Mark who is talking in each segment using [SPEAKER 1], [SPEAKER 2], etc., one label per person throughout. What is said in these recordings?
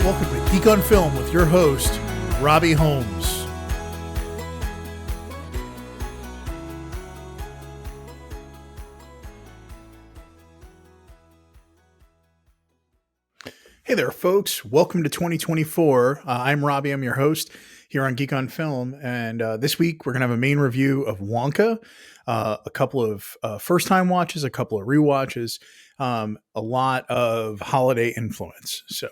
[SPEAKER 1] Welcome to Geek on Film with your host, Robbie Holmes. Hey there, folks. Welcome to 2024. I'm Robbie. I'm your host here on Geek on Film. And this week, we're going to have a main review of Wonka, a couple of first-time watches, a couple of rewatches, a lot of holiday influence. So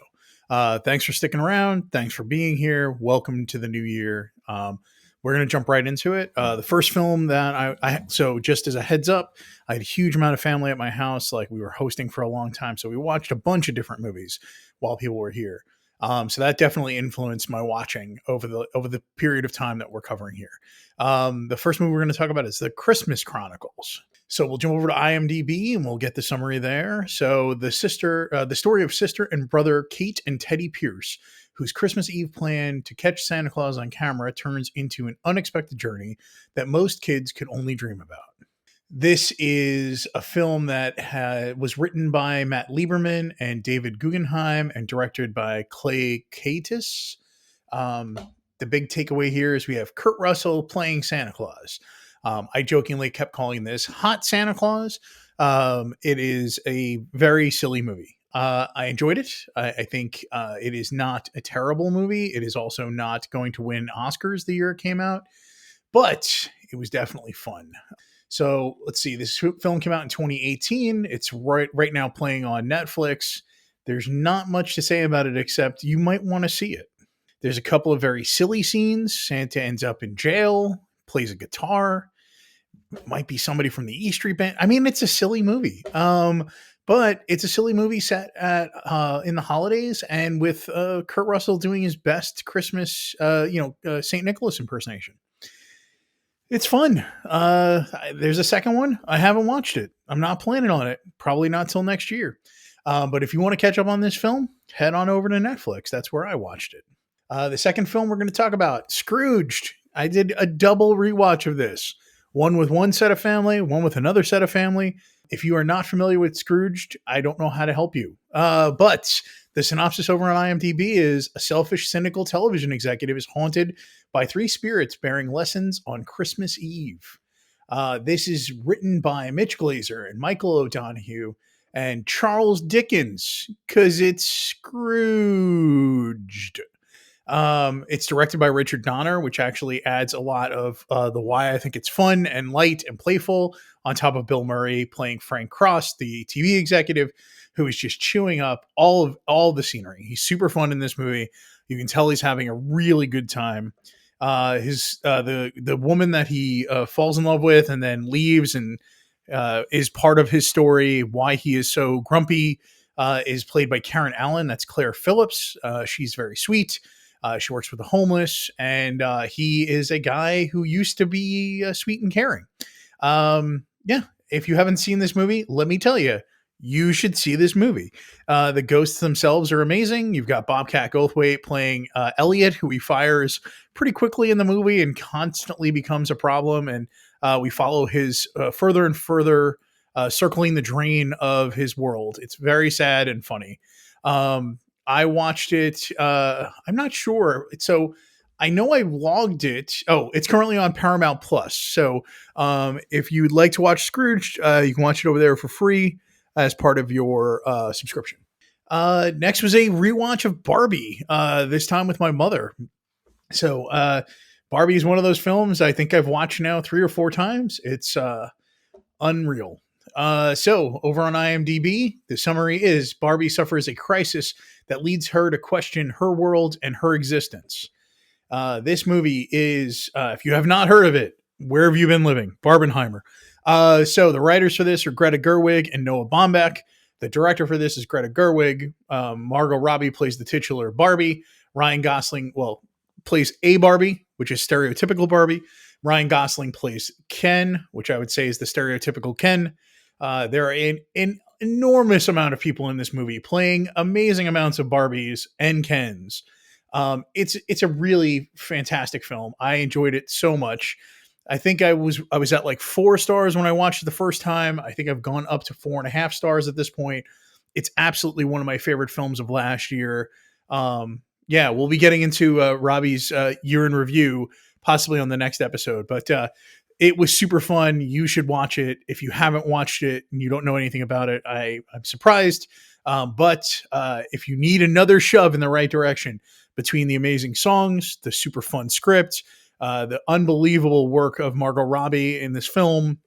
[SPEAKER 1] thanks for sticking around. Thanks for being here. Welcome to the new year. We're going to jump right into it. The first film that so just as a heads up, I had a huge amount of family at my house. Like, we were hosting for a long time. So we watched a bunch of different movies while people were here. So that definitely influenced my watching over the period of time that we're covering here. The first movie we're going to talk about is The Christmas Chronicles. So we'll jump over to IMDb and we'll get the summary there. So the story of sister and brother Kate and Teddy Pierce, whose Christmas Eve plan to catch Santa Claus on camera turns into an unexpected journey that most kids could only dream about. This is a film that was written by Matt Lieberman and David Guggenheim and directed by Clay Kaitis. The big takeaway here is we have Kurt Russell playing Santa Claus. I jokingly kept calling this Hot Santa Claus. It is a very silly movie. I enjoyed it. I think it is not a terrible movie. It is also not going to win Oscars the year it came out, but it was definitely fun. So let's see. This film came out in 2018. It's right now playing on Netflix. There's not much to say about it except you might want to see it. There's a couple of very silly scenes. Santa ends up in jail, plays a guitar. Might be somebody from the E Street Band. I mean, it's a silly movie. But it's a silly movie set at in the holidays and with Kurt Russell doing his best Christmas, St. Nicholas impersonation. It's fun. There's a second one. I haven't watched it. I'm not planning on it. Probably not till next year. But if you want to catch up on this film, head on over to Netflix. That's where I watched it. The second film we're going to talk about, Scrooged. I did a double rewatch of this. One with one set of family, one with another set of family. If you are not familiar with Scrooged, I don't know how to help you. But the synopsis over on IMDb is a selfish, cynical television executive is haunted by three spirits bearing lessons on Christmas Eve. This is written by Mitch Glazer and Michael O'Donoghue and Charles Dickens, because it's Scrooged. It's directed by Richard Donner, which actually adds a lot of the why I think it's fun and light and playful, on top of Bill Murray playing Frank Cross, the TV executive, who is just chewing up all the scenery. He's super fun in this movie. You can tell he's having a really good time. The woman that he falls in love with and then leaves and is part of his story, why he is so grumpy, is played by Karen Allen. That's Claire Phillips. She's very sweet. She works with the homeless, and he is a guy who used to be sweet and caring. If you haven't seen this movie, let me tell you, you should see this movie. The ghosts themselves are amazing. You've got Bobcat Goldthwait playing Elliot, who he fires pretty quickly in the movie and constantly becomes a problem. And we follow his further and further circling the drain of his world. It's very sad and funny. I watched it. I'm not sure. So I know I logged it. Oh, it's currently on Paramount Plus. So if you'd like to watch Scrooge, you can watch it over there for free as part of your subscription. Next was a rewatch of Barbie, this time with my mother. So Barbie is one of those films I think I've watched now 3 or 4 times. It's unreal. So over on IMDb, the summary is Barbie suffers a crisis that leads her to question her world and her existence. This movie is, if you have not heard of it, where have you been living? Barbenheimer. So the writers for this are Greta Gerwig and Noah Baumbach. The director for this is Greta Gerwig. Margot Robbie plays the titular Barbie. Ryan Gosling, plays a Barbie, which is stereotypical Barbie. Ryan Gosling plays Ken, which I would say is the stereotypical Ken. There are an enormous amount of people in this movie playing amazing amounts of Barbies and Kens. It's a really fantastic film. I enjoyed it so much. I think I was at like 4 stars when I watched it the first time. I think I've gone up to 4.5 stars at this point. It's absolutely one of my favorite films of last year. Yeah, we'll be getting into Robbie's year in review possibly on the next episode, but it was super fun. You should watch it. If you haven't watched it and you don't know anything about it, I'm surprised. But if you need another shove in the right direction between the amazing songs, the super fun script, the unbelievable work of Margot Robbie in this film,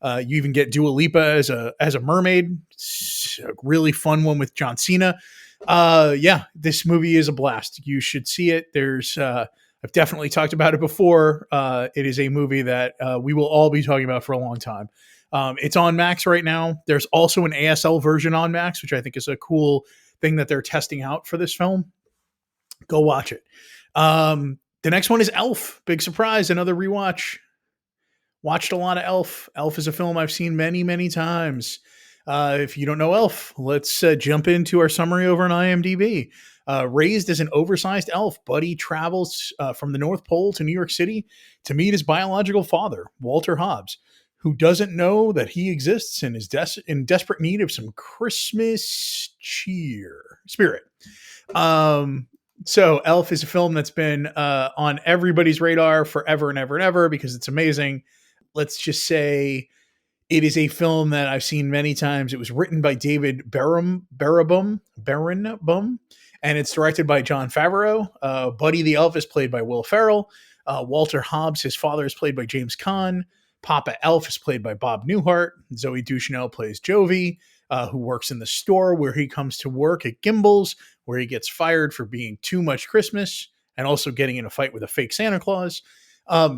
[SPEAKER 1] you even get Dua Lipa as a mermaid. It's a really fun one with John Cena. Yeah, this movie is a blast. You should see it. I've definitely talked about it before. It is a movie that we will all be talking about for a long time. It's on Max right now. There's also an ASL version on Max, which I think is a cool thing that they're testing out for this film. Go watch it. The next one is Elf. Big surprise, another rewatch. Watched a lot of Elf. Elf is a film I've seen many, many times. If you don't know Elf, let's jump into our summary over on IMDb. Raised as an oversized elf, Buddy travels from the North Pole to New York City to meet his biological father, Walter Hobbs, who doesn't know that he exists and is in desperate need of some Christmas spirit. So Elf is a film that's been on everybody's radar forever and ever and ever because it's amazing. Let's just say it is a film that I've seen many times. It was written by David Barenboim, and it's directed by Jon Favreau. Buddy the Elf is played by Will Ferrell. Walter Hobbs, his father, is played by James Caan. Papa Elf is played by Bob Newhart. Zoe Deschanel plays Jovi, who works in the store where he comes to work at Gimbel's, where he gets fired for being too much Christmas and also getting in a fight with a fake Santa Claus.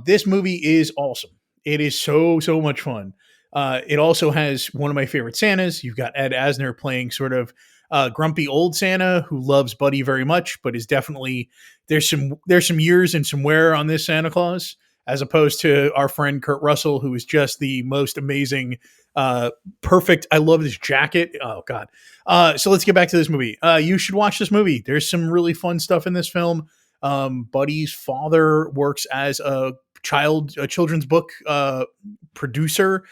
[SPEAKER 1] This movie is awesome. It is so much fun. It also has one of my favorite Santas. You've got Ed Asner playing sort of grumpy old Santa who loves Buddy very much, but is definitely there's some years and some wear on this Santa Claus, as opposed to our friend Kurt Russell, who is just the most amazing, perfect. I love this jacket. Oh God. So let's get back to this movie. You should watch this movie. There's some really fun stuff in this film. Buddy's father works as a children's book producer,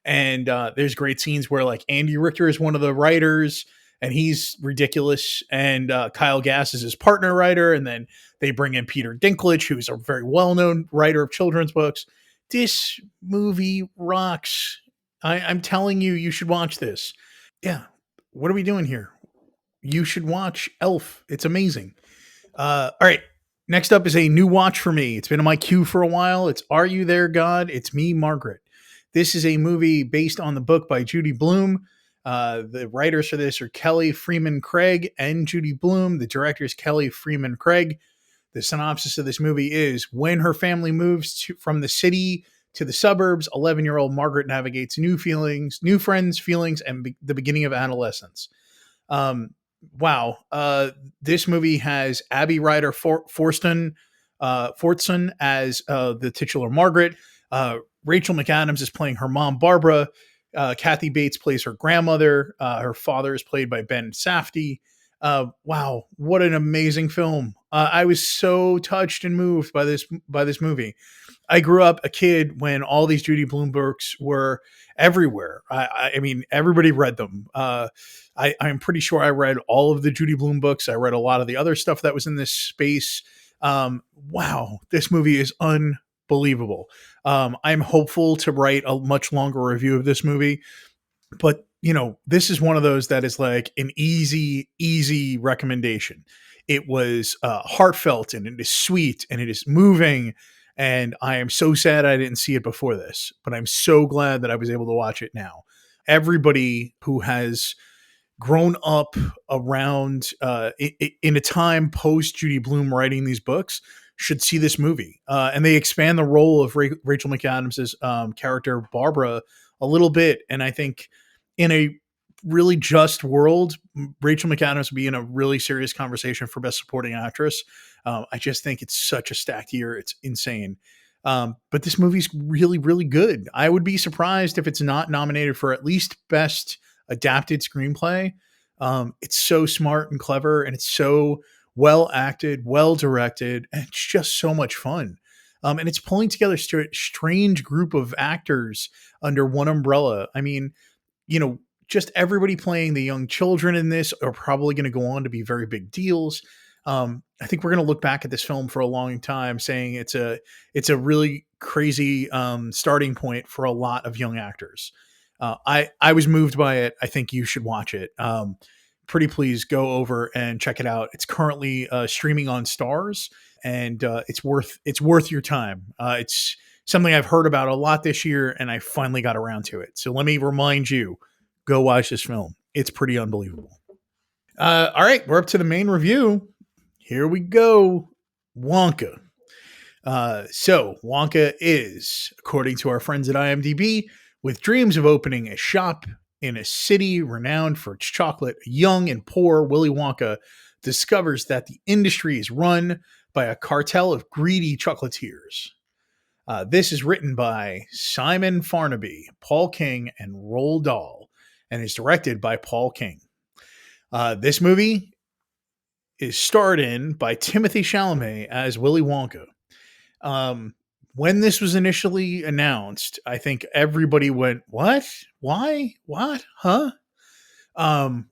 [SPEAKER 1] and there's great scenes where like Andy Richter is one of the writers and he's ridiculous, and Kyle Gass is his partner writer, and then they bring in Peter Dinklage, who's a very well-known writer of children's books. This movie rocks. I'm telling you, you should watch this. Yeah, what are we doing here? You should watch Elf. It's amazing. All right. Next up is a new watch for me. It's been on my queue for a while. It's Are You There, God? It's Me, Margaret. This is a movie based on the book by Judy Blume. The writers for this are Kelly Freeman Craig and Judy Blume. The director is Kelly Freeman Craig. The synopsis of this movie is when her family moves from the city to the suburbs, 11-year-old Margaret navigates new feelings, new friends, feelings, and the beginning of adolescence. Wow. This movie has Abby Ryder Fortson as the titular Margaret. Rachel McAdams is playing her mom, Barbara. Kathy Bates plays her grandmother. Her father is played by Ben Safdie. Wow, what an amazing film! I was so touched and moved by this movie. I grew up a kid when all these Judy Blume books were everywhere. I mean, everybody read them. I'm pretty sure I read all of the Judy Blume books. I read a lot of the other stuff that was in this space. Wow, this movie is unbelievable. I'm hopeful to write a much longer review of this movie, but this is one of those that is like an easy recommendation. It was heartfelt, and it is sweet, and it is moving, and I am so sad I didn't see it before this, but I'm so glad that I was able to watch it now. Everybody who has grown up around in a time post Judy Blume writing these books should see this movie. And they expand the role of Rachel McAdams' character Barbara a little bit, and I think in a really just world, Rachel McAdams would be in a really serious conversation for Best Supporting Actress. I just think it's such a stacked year. It's insane. But this movie's really good. I would be surprised if it's not nominated for at least Best Adapted Screenplay. It's so smart and clever, and it's so well acted, well directed, and it's just so much fun. And it's pulling together a strange group of actors under one umbrella. I mean, just everybody playing the young children in this are probably going to go on to be very big deals. I think we're going to look back at this film for a long time, saying it's a really crazy starting point for a lot of young actors. I was moved by it. I think you should watch it. Pretty please go over and check it out. It's currently streaming on Stars, and it's worth your time. It's something I've heard about a lot this year, and I finally got around to it. So let me remind you, go watch this film. It's pretty unbelievable. All right, we're up to the main review. Here we go. Wonka. So Wonka is, according to our friends at IMDb, with dreams of opening a shop in a city renowned for its chocolate, a young and poor Willy Wonka discovers that the industry is run by a cartel of greedy chocolatiers. This is written by Simon Farnaby, Paul King, and Roald Dahl, and is directed by Paul King. This movie is starred in by Timothy Chalamet as Willy Wonka. When this was initially announced, I think everybody went, "What? Why? What? Huh?" Um,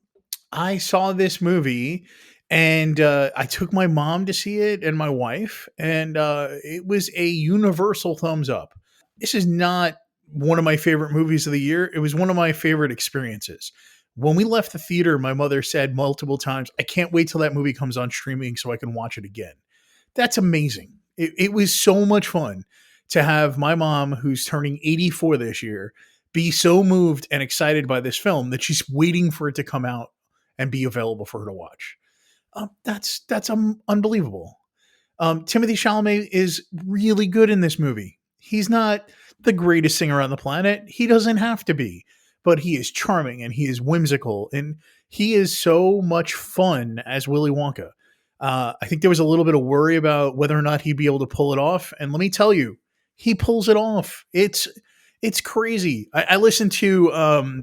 [SPEAKER 1] I saw this movie, and I took my mom to see it and my wife, and it was a universal thumbs up. This is not one of my favorite movies of the year. It was one of my favorite experiences. When we left the theater, my mother said multiple times, "I can't wait till that movie comes on streaming so I can watch it again." That's amazing. It was so much fun to have my mom, who's turning 84 this year, be so moved and excited by this film that she's waiting for it to come out and be available for her to watch. That's unbelievable. Timothy Chalamet is really good in this movie. He's not the greatest singer on the planet. He doesn't have to be, but he is charming and he is whimsical and he is so much fun as Willy Wonka. I think there was a little bit of worry about whether or not he'd be able to pull it off, and let me tell you, he pulls it off. It's crazy. I listened to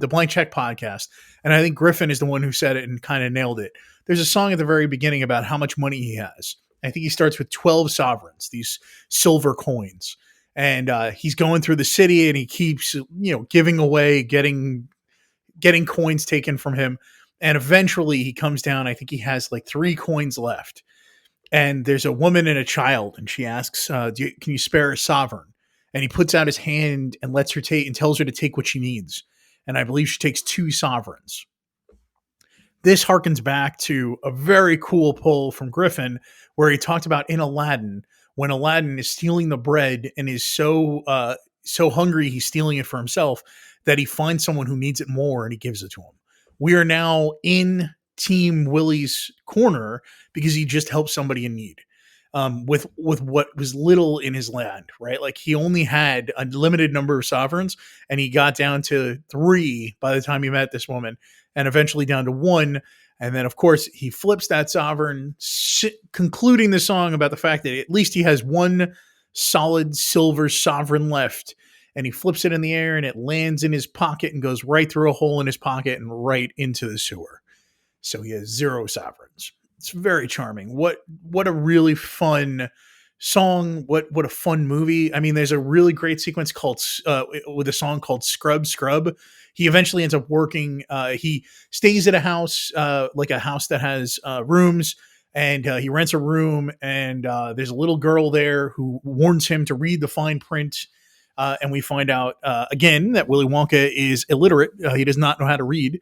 [SPEAKER 1] the Blank Check podcast, and I think Griffin is the one who said it and kind of nailed it. There's a song at the very beginning about how much money he has. I think he starts with 12 sovereigns, these silver coins, and he's going through the city and he keeps giving away, getting coins taken from him, and eventually he comes down. I think he has like 3 coins left, and there's a woman and a child, and she asks, "Can you spare a sovereign?" And he puts out his hand and lets her take and tells her to take what she needs. And I believe she takes 2 sovereigns. This harkens back to a very cool pull from Griffin where he talked about in Aladdin when Aladdin is stealing the bread and is so hungry he's stealing it for himself that he finds someone who needs it more and he gives it to him. We are now in Team Willie's corner because he just helped somebody in need. With what was little in his land, right? Like he only had a limited number of sovereigns, and he got down to 3 by the time he met this woman, and eventually down to 1. And then, of course, he flips that sovereign, concluding the song about the fact that at least he has 1 solid silver sovereign left. And he flips it in the air, and it lands in his pocket and goes right through a hole in his pocket and right into the sewer. So he has 0 sovereigns. It's very charming. What a really fun song. What a fun movie. I mean, there's a really great sequence called with a song called Scrub Scrub. He eventually ends up working. He stays at a house, like a house that has rooms, and he rents a room. And there's a little girl there who warns him to read the fine print. And we find out again that Willy Wonka is illiterate. He does not know how to read.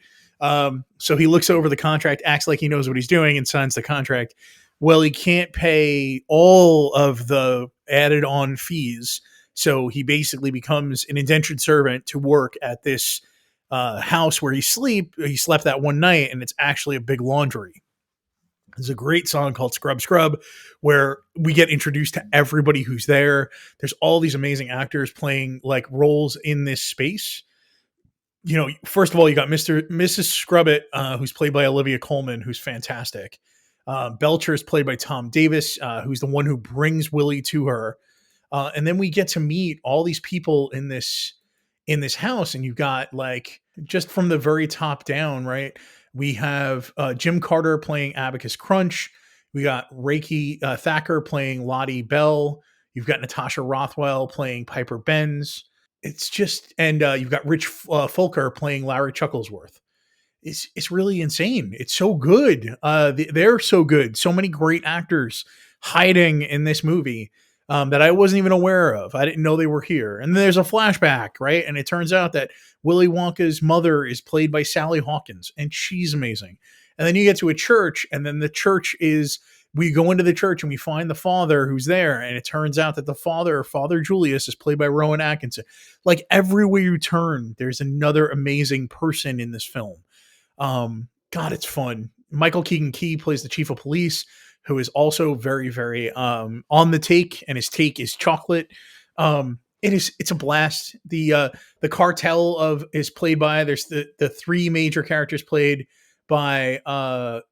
[SPEAKER 1] So he looks over the contract, acts like he knows what he's doing, and signs the contract. Well, he can't pay all of the added on fees. So he basically becomes an indentured servant to work at this house where he slept that one night, and it's actually a big laundry. There's a great song called Scrub Scrub where we get introduced to everybody who's there. There's all these amazing actors playing like roles in this space. First of all, you got Mrs. Scrubbit, who's played by Olivia Colman, who's fantastic. Belcher is played by Tom Davis, who's the one who brings Willie to her. And then we get to meet all these people in this house, and you've got like just from the very top down, right? We have Jim Carter playing Abacus Crunch. We got Reiki Thacker playing Lottie Bell. You've got Natasha Rothwell playing Piper Benz. It's just, and you've got Rich Fulker playing Larry Chucklesworth. is really insane. It's so good. They're so good. So many great actors hiding in this movie that I wasn't even aware of. I didn't know they were here. And then there's a flashback, right? And it turns out that Willy Wonka's mother is played by Sally Hawkins, and she's amazing. And then you get to a church, and then the church is we go into the church and we find the father who's there, and it turns out that the Father Julius, is played by Rowan Atkinson. Like everywhere you turn, there's another amazing person in this film. God, it's fun. Michael Keegan Key plays the chief of police, who is also very, very on the take, and his take is chocolate. It's a blast. The cartel of is played by there's the three major characters played by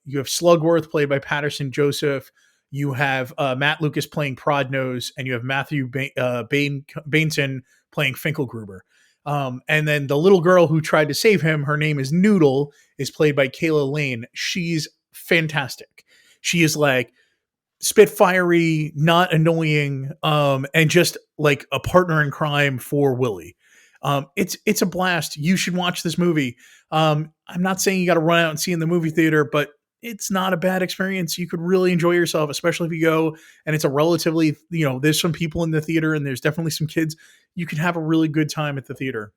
[SPEAKER 1] you have Slugworth played by Patterson Joseph. You have Matt Lucas playing Prodnose, and you have Matthew Bainton playing Finkelgruber. And then the little girl who tried to save him, her name is Noodle, is played by Kayla Lane. She's fantastic. She is like spitfirey, not annoying, and just like a partner in crime for Willie. It's a blast. You should watch this movie. I'm not saying you got to run out and see in the movie theater, but it's not a bad experience. You could really enjoy yourself, especially if you go and it's a relatively, there's some people in the theater and there's definitely some kids. You can have a really good time at the theater.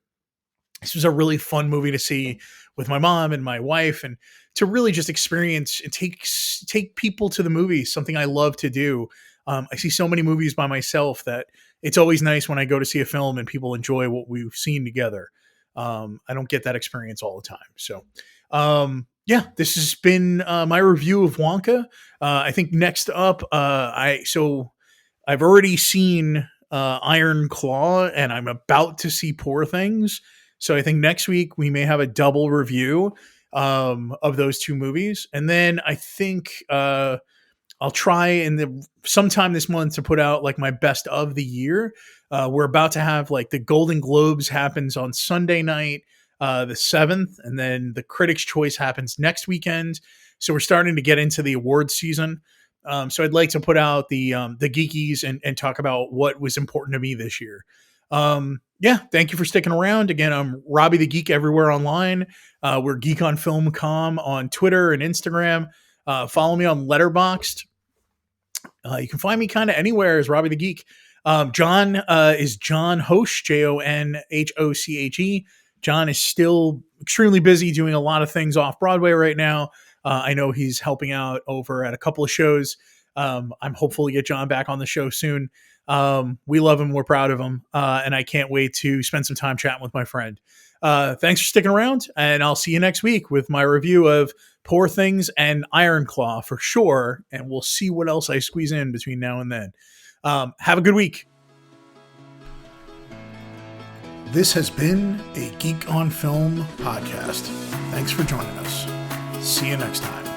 [SPEAKER 1] This was a really fun movie to see with my mom and my wife, and to really just experience and take people to the movies, something I love to do. I see so many movies by myself that it's always nice when I go to see a film and people enjoy what we've seen together. I don't get that experience all the time. So, yeah, this has been my review of Wonka. I think next up, I've already seen Iron Claw, and I'm about to see Poor Things. So I think next week we may have a double review of those two movies, and then I think I'll try sometime this month to put out like my best of the year. We're about to have like the Golden Globes happens on Sunday night, the 7th, and then the Critics' Choice happens next weekend. So we're starting to get into the awards season. So I'd like to put out the geekies and talk about what was important to me this year. Yeah, thank you for sticking around. Again, I'm Robbie the Geek everywhere online. We're Geek on Film.com on Twitter and Instagram. Follow me on Letterboxd. You can find me kind of anywhere as Robbie the Geek. John is John Hoche, JONHOCHE. John is still extremely busy doing a lot of things off Broadway right now. I know he's helping out over at a couple of shows. I'm hopeful to get John back on the show soon. We love him. We're proud of him. And I can't wait to spend some time chatting with my friend. Thanks for sticking around, and I'll see you next week with my review of Poor Things and Iron Claw for sure. And we'll see what else I squeeze in between now and then. Have a good week. This has been a Geek on Film podcast. Thanks for joining us. See you next time.